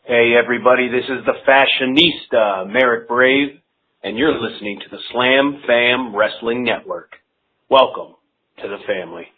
Hey everybody, this is the fashionista, Merrick Brave, and you're listening to the Slam Fam Wrestling Network. Welcome to the family.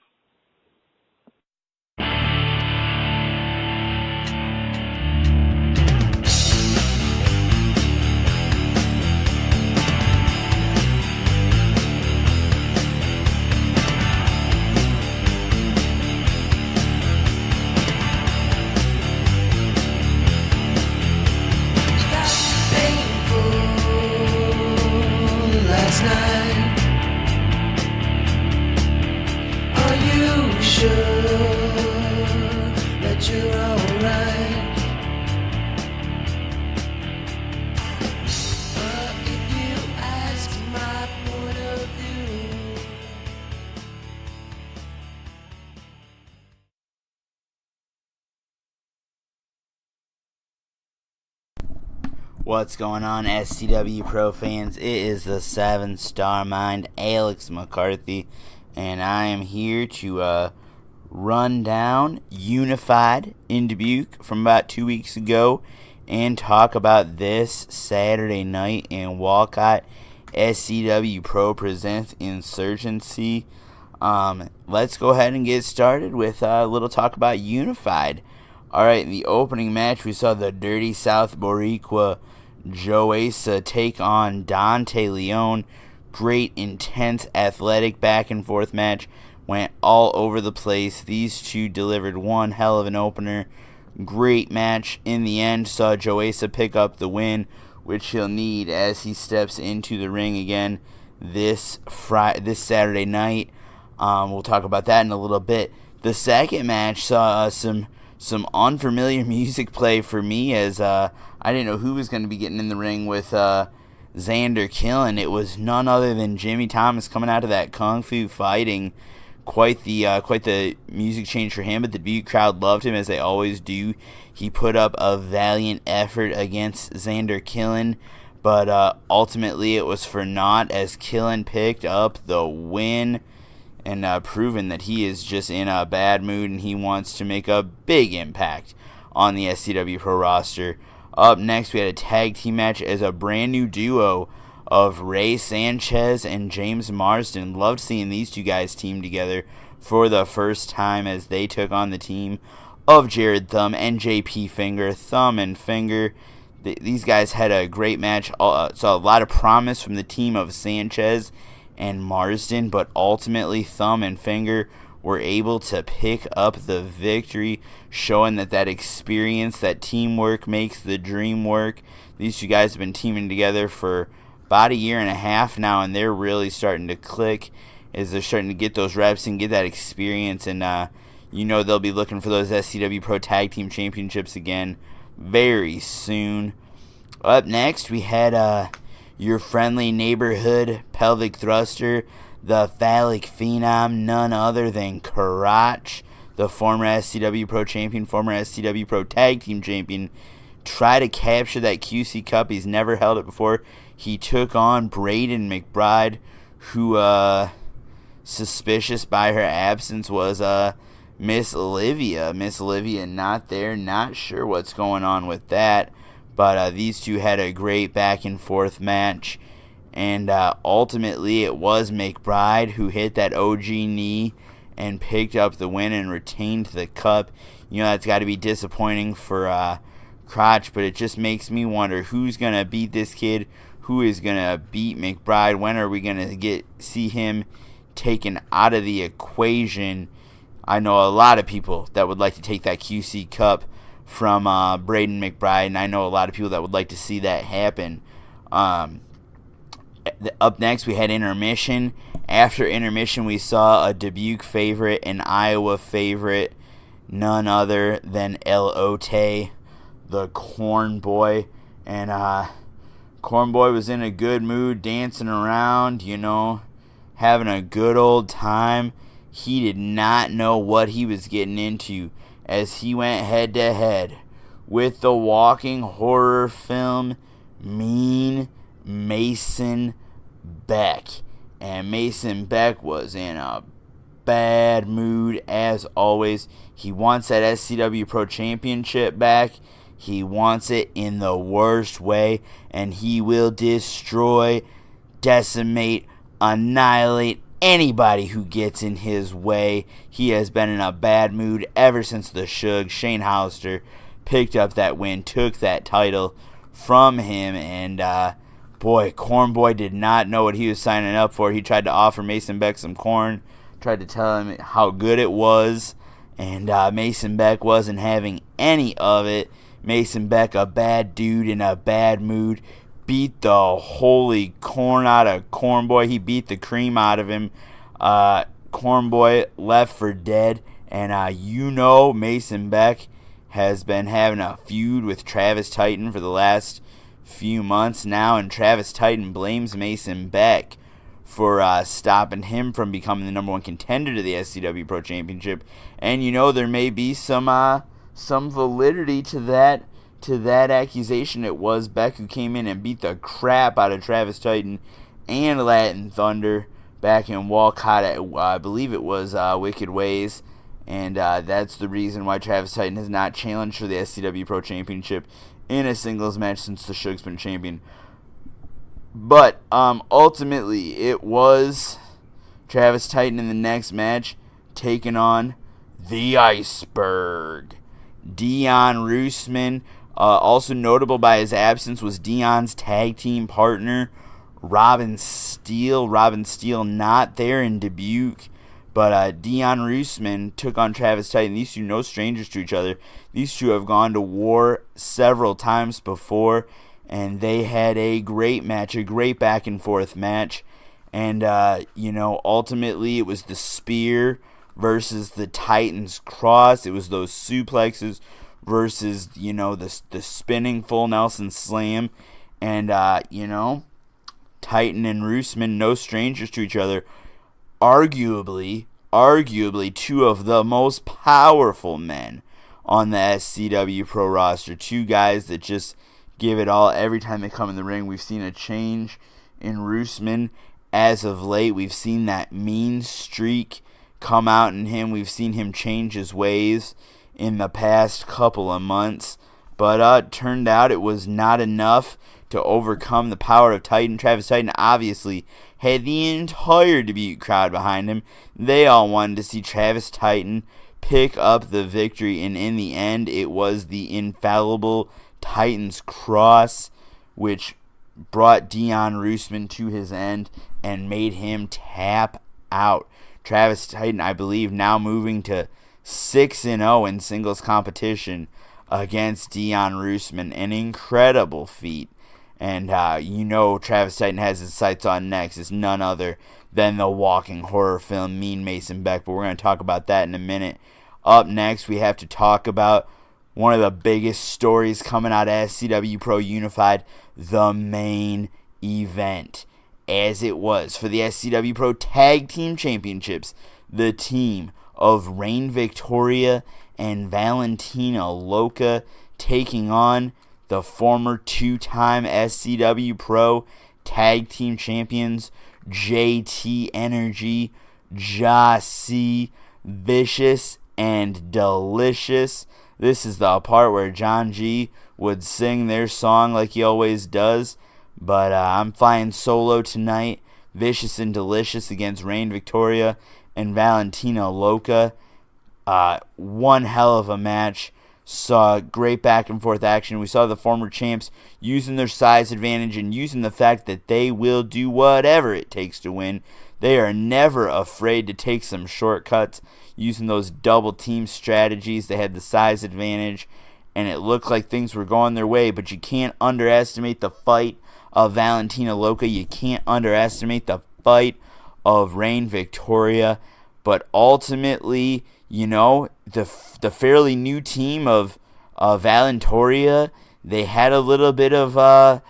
What's going on, SCW Pro fans? It is the 7-Star Mind, Alex McCarthy, and I am here to run down Unified in Dubuque from about 2 weeks ago and talk about this Saturday night in Walcott. SCW Pro presents Insurgency. Let's go ahead and get started with a little talk about Unified. Alright, in the opening match, we saw the Dirty South Boricua Joeasa take on Dante Leon. Great, intense, athletic back-and-forth match. Went all over the place. These two delivered one hell of an opener. Great match. In the end, saw Joeasa pick up the win, which he'll need as he steps into the ring again this Saturday night. We'll talk about that in a little bit. The second match saw some unfamiliar music play for me, as I didn't know who was going to be getting in the ring with Xander Killen. It was none other than Jimmy Thomas coming out of that Kung Fu Fighting. Quite the music change for him, but the Dubuque crowd loved him, as they always do. He put up a valiant effort against Xander Killen, but ultimately it was for naught, as Killen picked up the win and proven that he is just in a bad mood and he wants to make a big impact on the SCW Pro roster. Up next, we had a tag team match as a brand new duo of Ray Sanchez and James Marsden. Loved seeing these two guys team together for the first time, as they took on the team of Jared Thumb and JP Finger. Thumb and Finger, these guys had a great match. Saw a lot of promise from the team of Sanchez and Marsden, but ultimately Thumb and Finger were able to pick up the victory, showing that experience, that teamwork makes the dream work. These two guys have been teaming together for about a year and a half now, and they're really starting to click as they're starting to get those reps and get that experience, and they'll be looking for those SCW Pro Tag Team Championships again very soon. Up next, we had your friendly neighborhood pelvic thruster, the phallic phenom, none other than Krotch, the former SCW Pro Champion, former SCW Pro Tag Team Champion, try to capture that QC Cup. He's never held it before. He took on Bradon McBride, who, suspicious by her absence, was Miss Olivia. Miss Olivia not there, not sure what's going on with that. But these two had a great back-and-forth match. And ultimately, it was McBride who hit that OG knee and picked up the win and retained the cup. That's got to be disappointing for Krotch, but it just makes me wonder who's going to beat this kid, who is going to beat McBride. When are we going to see him taken out of the equation? I know a lot of people that would like to take that QC Cup from Bradon McBride, and I know a lot of people that would like to see that happen. Up next, we had intermission. After intermission, we saw a Dubuque favorite, an Iowa favorite, none other than Elote, the Corn Boy. And Corn Boy was in a good mood, dancing around, having a good old time. He did not know what he was getting into, as he went head-to-head with the walking horror film Mean Mason Beck. And Mason Beck was in a bad mood as always. He wants that SCW Pro Championship back. He wants it in the worst way, and he will destroy, decimate, annihilate anybody who gets in his way. He has been in a bad mood ever since the Shug, Shane Hollister, picked up that win, took that title from him, and boy, Corn Boy did not know what he was signing up for. He tried to offer Mason Beck some corn, tried to tell him how good it was, and Mason Beck wasn't having any of it. Mason Beck, a bad dude in a bad mood, beat the holy corn out of Corn Boy. He beat the cream out of him. Corn Boy left for dead, and Mason Beck has been having a feud with Travis Titan for the last few months now, and Travis Titan blames Mason Beck for stopping him from becoming the number one contender to the SCW Pro Championship. And there may be some validity to that accusation. It was Beck who came in and beat the crap out of Travis Titan and Latin Thunder back in Walcott at, I believe it was Wicked Ways. And that's the reason why Travis Titan has not challenged for the SCW Pro Championship in a singles match since the Shug's been champion. But ultimately, it was Travis Titan in the next match taking on the Iceberg. Dion Roosman, also notable by his absence, was Dion's tag team partner, Robin Steele. Robin Steele not there in Dubuque, but Dion Roosman took on Travis Titan. These two no strangers to each other. These two have gone to war several times before, and they had a great match, a great back and forth match. And, ultimately it was the spear versus the Titan's cross. It was those suplexes versus, the spinning full Nelson slam. And, Titan and Roosman, no strangers to each other. Arguably two of the most powerful men on the SCW Pro roster. Two guys that just give it all every time they come in the ring. We've seen a change in Roosman as of late. We've seen that mean streak come out in him. We've seen him change his ways in the past couple of months. But turned out it was not enough to overcome the power of Titan. Travis Titan obviously had the entire Dubuque crowd behind him. They all wanted to see Travis Titan pick up the victory, and in the end, it was the infallible Titan's cross, which brought Dion Roosman to his end and made him tap out. Travis Titan, I believe, now moving to 6-0 in singles competition against Dion Roosman. An incredible feat. And Travis Titan has his sights on next. It's none other than the walking horror film Mean Mason Beck. But we're going to talk about that in a minute. Up next, we have to talk about one of the biggest stories coming out of SCW Pro Unified, the main event. As it was for the SCW Pro Tag Team Championships, the team of Reign Victoria and Valentina Loca taking on the former two-time SCW Pro Tag Team Champions, JT Energy, Joeasa, Vicious, and Delicious. This is the part where John G would sing their song like he always does. But I'm flying solo tonight. Vicious and Delicious against Reign Victoria and Valentina Loca. One hell of a match. Saw great back and forth action. We saw the former champs using their size advantage and using the fact that they will do whatever it takes to win. They are never afraid to take some shortcuts using those double team strategies. They had the size advantage and it looked like things were going their way, but you can't underestimate the fight of Valentina Loca. You can't underestimate the fight of Reign Victoria. But ultimately, the fairly new team of Valentoria, they had a little bit of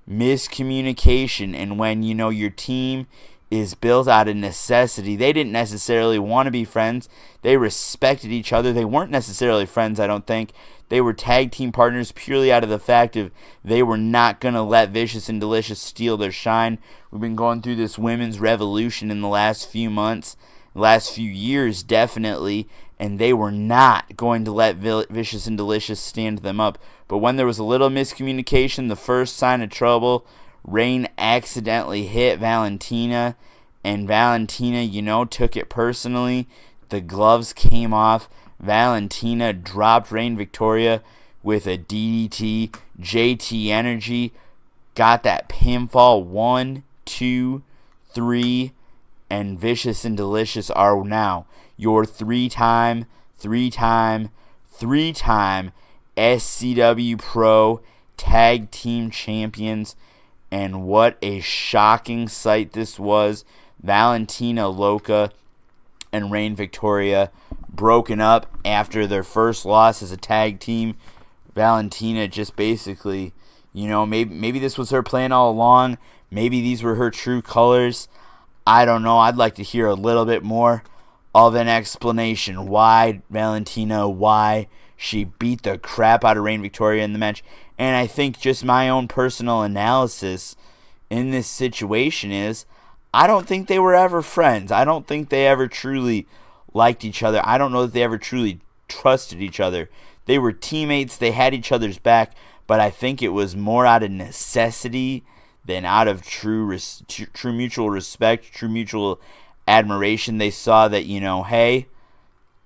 miscommunication. And when, your team is built out of necessity, they didn't necessarily want to be friends. They respected each other. They weren't necessarily friends, I don't think. They were tag team partners purely out of the fact of they were not going to let Vicious and Delicious steal their shine. We've been going through this women's revolution in the last few months, last few years definitely, and they were not going to let Vicious and Delicious stand them up. But when there was a little miscommunication, the first sign of trouble, Rain accidentally hit Valentina, and Valentina, took it personally. The gloves came off. Valentina dropped Rain Victoria with a DDT. JT Energy got that pinfall. 1, 2, 3, and Vicious and Delicious are now your three-time SCW Pro Tag Team Champions. And what a shocking sight this was. Valentina Loca and Rain Victoria broken up after their first loss as a tag team. Valentina just basically, maybe this was her plan all along. Maybe these were her true colors. I don't know. I'd like to hear a little bit more of an explanation why why she beat the crap out of Rain Victoria in the match. And I think just my own personal analysis in this situation is, I don't think they were ever friends. I don't think they ever truly liked each other. I don't know that they ever truly trusted each other. They were teammates. They had each other's back. But I think it was more out of necessity than out of true mutual respect, true mutual admiration. They saw that, hey,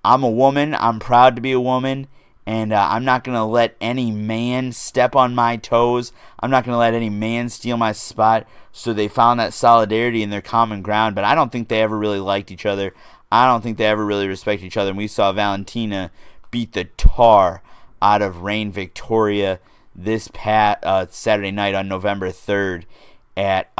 I'm a woman. I'm proud to be a woman. And I'm not going to let any man step on my toes. I'm not going to let any man steal my spot. So they found that solidarity in their common ground. But I don't think they ever really liked each other. I don't think they ever really respected each other. And we saw Valentina beat the tar out of Rain Victoria this past Saturday night on November 3rd at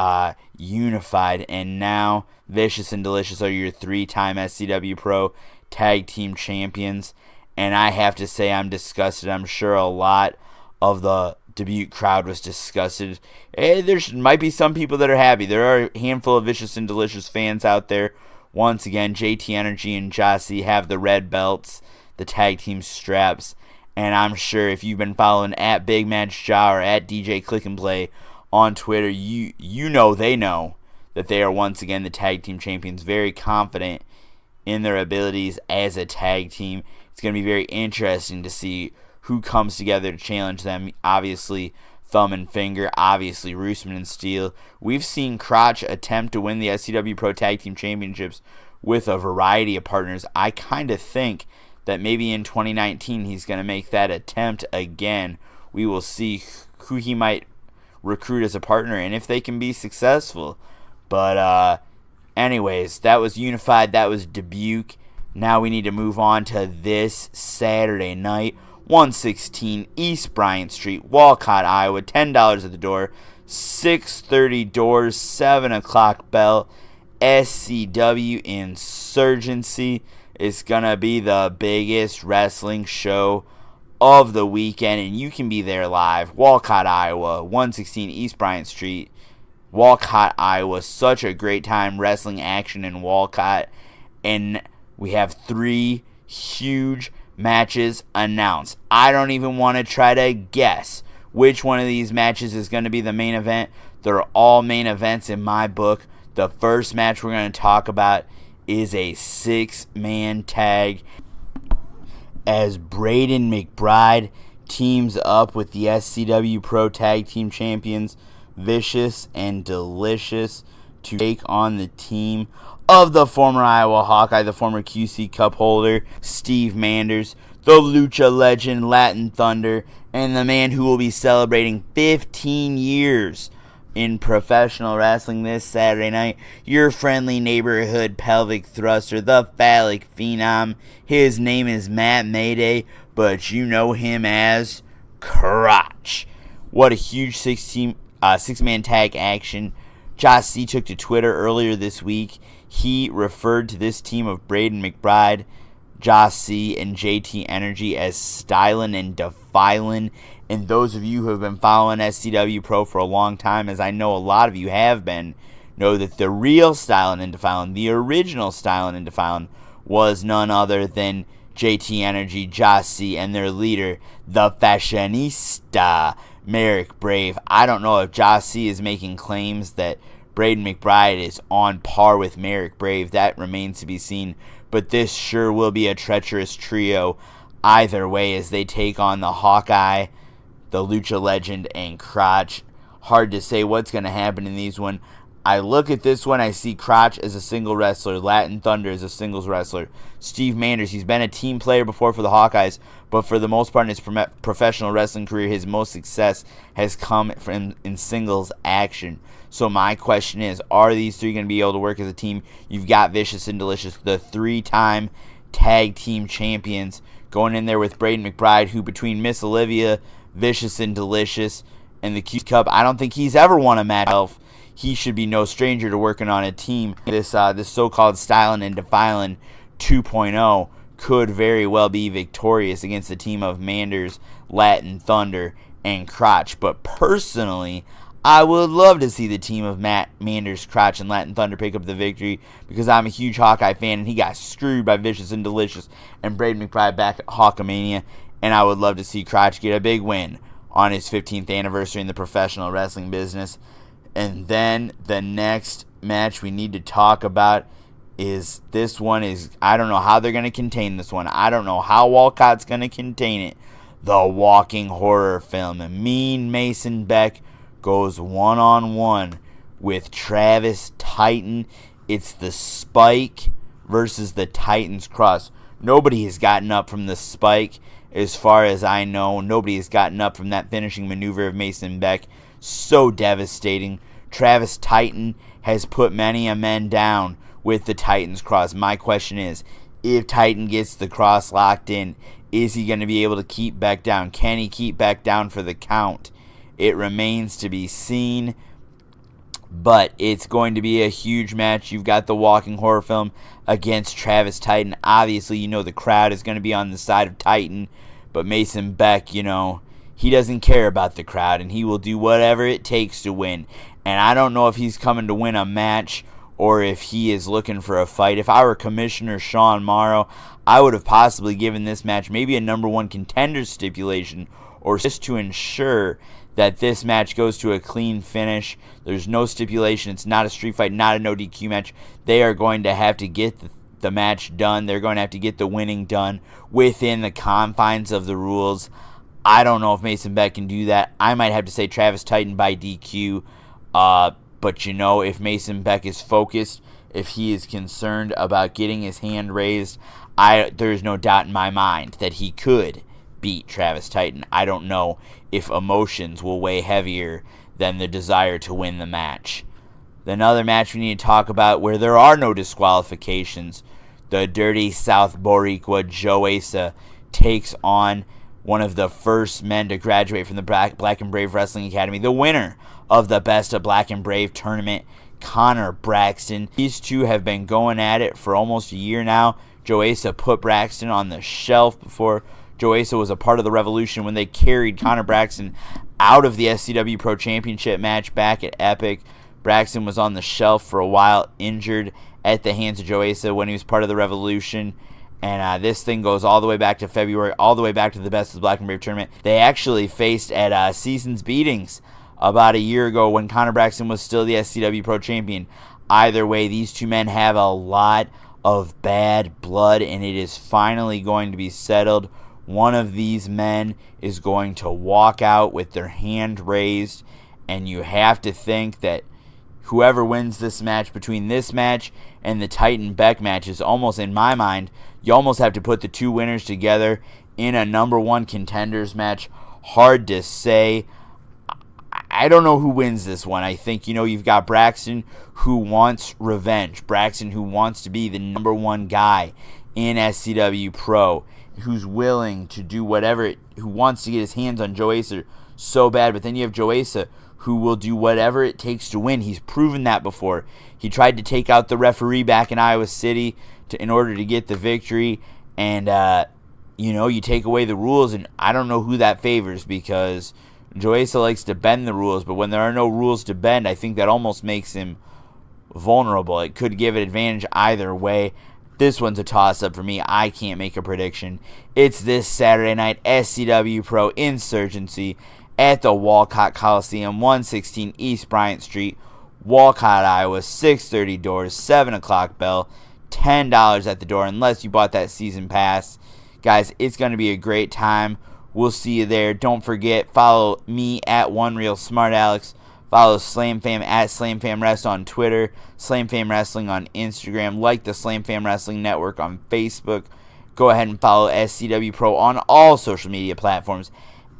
Unified. And now Vicious and Delicious are your three-time SCW Pro Tag Team Champions. And I have to say I'm disgusted. I'm sure a lot of the Dubuque crowd was disgusted. There might be some people that are happy. There are a handful of Vicious and Delicious fans out there. Once again, JT Energy and Joeasa have the red belts, the tag team straps. And I'm sure if you've been following at Big Match Ja or at DJ Click and Play on Twitter, they know that they are once again the tag team champions. Very confident in their abilities as a tag team. It's going to be very interesting to see who comes together to challenge them. Obviously, Thumb and Finger. Obviously, Roosman and Steel. We've seen Krotch attempt to win the SCW Pro Tag Team Championships with a variety of partners. I kind of think that maybe in 2019 he's going to make that attempt again. We will see who he might recruit as a partner and if they can be successful. But anyways, that was Unified. That was Dubuque. Now we need to move on to this Saturday night, 116 East Bryant Street, Walcott, Iowa. $10 at the door, 6:30 doors, 7 o'clock bell. SCW Insurgency is going to be the biggest wrestling show of the weekend, and you can be there live. Walcott, Iowa, 116 East Bryant Street, Walcott, Iowa. Such a great time wrestling action in Walcott, and we have 3 huge matches announced. I don't even want to try to guess which one of these matches is going to be the main event. They're all main events in my book. The first match we're going to talk about is a 6-man tag as Bradon McBride teams up with the SCW Pro Tag Team Champions Vicious and Delicious to take on the team of the former Iowa Hawkeye, the former QC Cup holder, Steve Manders, the Lucha legend, Latin Thunder, and the man who will be celebrating 15 years in professional wrestling this Saturday night, your friendly neighborhood pelvic thruster, the phallic phenom. His name is Matt Mayday, but you know him as Krotch. What a huge 6-man tag action. Joeasa took to Twitter earlier this week. He referred to this team of Bradon McBride, Joeasa, and JT Energy as stylin' and defilin'. And those of you who have been following SCW Pro for a long time, as I know a lot of you have been, know that the real stylin' and defilin', the original stylin' and defilin', was none other than JT Energy, Joeasa, and their leader, the fashionista, Merrick Brave. I don't know if Joeasa is making claims that Bradon McBride is on par with Merrick Brave. That remains to be seen. but this sure will be a treacherous trio either way as they take on the Hawkeye, the Lucha Legend, and Krotch. Hard to say what's going to happen in these one. I look at this one, I see Krotch as a single wrestler, Latin Thunder as a singles wrestler. Steve Manders, he's been a team player before for the Hawkeyes, but for the most part in his professional wrestling career, his most success has come from in singles action. So my question is, are these three going to be able to work as a team? You've got Vicious and Delicious, the 3-time tag team champions, going in there with Bradon McBride, who between Miss Olivia, Vicious and Delicious, and the Q Cup, I don't think he's ever won a match himself. He should be no stranger to working on a team. This so-called Styling and Defiling 2.0 could very well be victorious against the team of Manders, Latin Thunder, and Krotch. But personally, I would love to see the team of Manders, Krotch, and Latin Thunder pick up the victory because I'm a huge Hawkeye fan, and he got screwed by Vicious and Delicious and Bradon McBride back at Hawkamania, and I would love to see Krotch get a big win on his 15th anniversary in the professional wrestling business. And then the next match we need to talk about is this one is, I don't know how they're going to contain this one. I don't know how Walcott's going to contain it. The walking horror film. And Mean Mason Beck goes one-on-one with Travis Titan. It's the Spike versus the Titans Cross. Nobody has gotten up from the Spike as far as I know. Nobody has gotten up from that finishing maneuver of Mason Beck. So devastating. Travis Titan has put many a man down with the Titans Cross. My question is, if Titan gets the cross locked in, is he going to be able to keep Beck down? Can he keep Beck down for the count? It remains to be seen, but it's going to be a huge match. You've got the walking horror film against Travis Titan. Obviously, you know the crowd is going to be on the side of Titan, but Mason Beck, you know, he doesn't care about the crowd, and he will do whatever it takes to win. And I don't know if he's coming to win a match or if he is looking for a fight. If I were Commissioner Sean Morrow, I would have possibly given this match maybe a number one contender stipulation, or just to ensure that this match goes to a clean finish. There's no stipulation. It's not a street fight, not a no DQ match. They are going to have to get the match done. They're going to have to get the winning done within the confines of the rules. I don't know if Mason Beck can do that. I might have to say Travis Titan by DQ. But you know, if Mason Beck is focused, if he is concerned about getting his hand raised, there's no doubt in my mind that he could beat Travis Titan. I don't know if emotions will weigh heavier than the desire to win the match. Another match we need to talk about where there are no disqualifications. The Dirty South Boricua Joeasa takes on one of the first men to graduate from the Black and Brave Wrestling Academy, the winner of the Best of Black and Brave tournament, Connor Braxton. These two have been going at it for almost a year now. Joeasa put Braxton on the shelf before. Joeasa was a part of the Revolution when they carried Connor Braxton out of the SCW Pro Championship match back at Epic. Braxton was on the shelf for a while, injured at the hands of Joeasa when he was part of the Revolution. And this thing goes all the way back to February, all the way back to the Best of the Black and Brave tournament. They actually faced at Seasons Beatings about a year ago when Connor Braxton was still the SCW Pro Champion. Either way, these two men have a lot of bad blood, and it is finally going to be settled. One of these men is going to walk out with their hand raised, and you have to think that whoever wins this match, between this match and the Titan Beck match, is almost, in my mind, you almost have to put the two winners together in a number one contenders match. Hard to say. I don't know who wins this one. I think, you've got Braxton who wants revenge. Braxton who wants to be the number one guy in SCW Pro, who's willing to do whatever, who wants to get his hands on Joeasa so bad. But then you have Joeasa who will do whatever it takes to win. He's proven that before. He tried to take out the referee back in Iowa City in order to get the victory. And, you take away the rules, and I don't know who that favors, because Joeasa likes to bend the rules, but when there are no rules to bend, I think that almost makes him vulnerable. It could give an advantage either way. This one's a toss-up for me. I can't make a prediction. It's this Saturday night, SCW Pro Insurgency at the Walcott Coliseum, 116 East Bryant Street, Walcott, Iowa, 6:30 doors, 7 o'clock bell. $10 at the door unless you bought that season pass. Guys, it's going to be a great time. We'll see you there. Don't forget, follow me at OneRealSmartAlex. Follow SlamFam at SlamFamWrest on Twitter, SlamFam Wrestling on Instagram. Like the SlamFam Wrestling Network on Facebook. Go ahead and follow SCW Pro on all social media platforms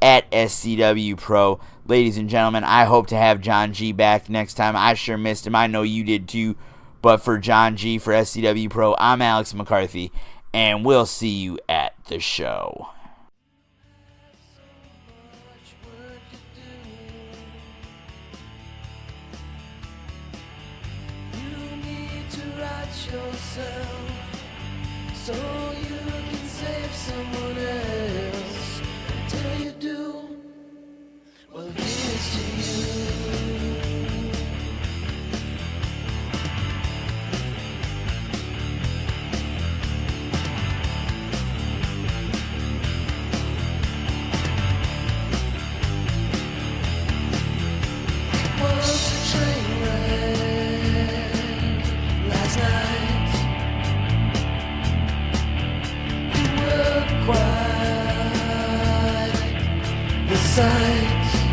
at SCW Pro. Ladies and gentlemen, I hope to have John G back next time. I sure missed him. I know you did too. But for John G, for SCW Pro, I'm Alex McCarthy, and we'll see you at the show. Yourself so you can save someone else. Until you do, well, here's to you. It was a train wreck last night. Quite the sight.